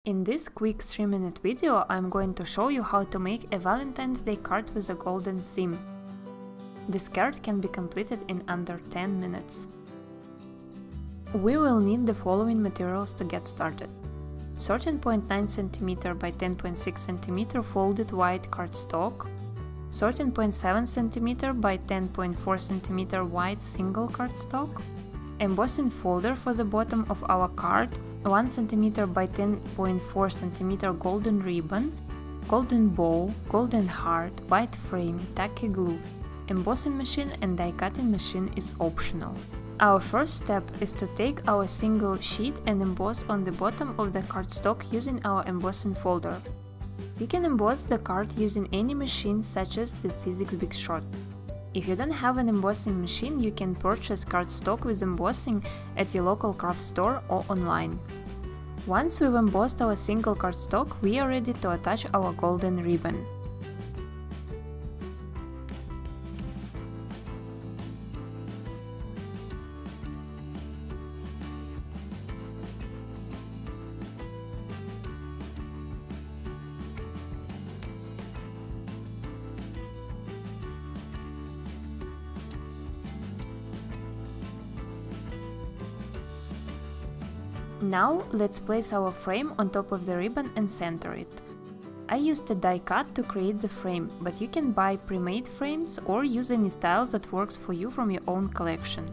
In this quick 3-minute video, I'm going to show you how to make a Valentine's Day card with a golden theme. This card can be completed in under 10 minutes. We will need the following materials to get started. 13.9 cm by 10.6 cm folded white cardstock, 13.7 cm by 10.4 cm white single cardstock, embossing folder for the bottom of our card, 1 cm by 10.4 cm golden ribbon, golden bow, golden heart, white frame, tacky glue. Embossing machine and die cutting machine is optional. Our first step is to take our single sheet and emboss on the bottom of the cardstock using our embossing folder. You can emboss the card using any machine such as the Sizzix Big Shot. If you don't have an embossing machine, you can purchase cardstock with embossing at your local craft store or online. Once we've embossed our single cardstock, we are ready to attach our golden ribbon. Now let's place our frame on top of the ribbon and center it. I used a die cut to create the frame, but you can buy pre-made frames or use any style that works for you from your own collection.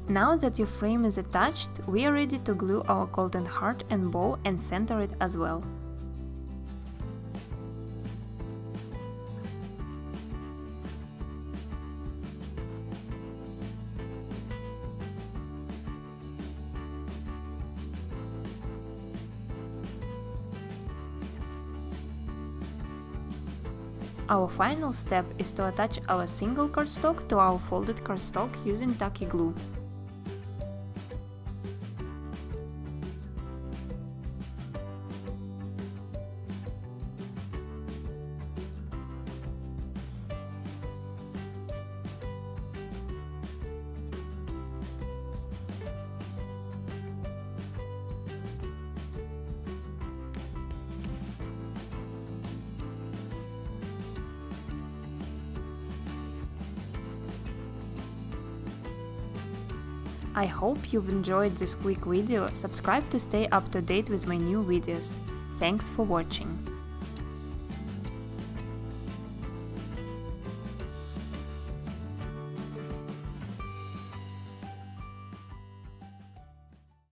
Now that your frame is attached, we are ready to glue our golden heart and bow and center it as well. Our final step is to attach our single cardstock to our folded cardstock using tacky glue. I hope you've enjoyed this quick video. Subscribe to stay up to date with my new videos. Thanks for watching.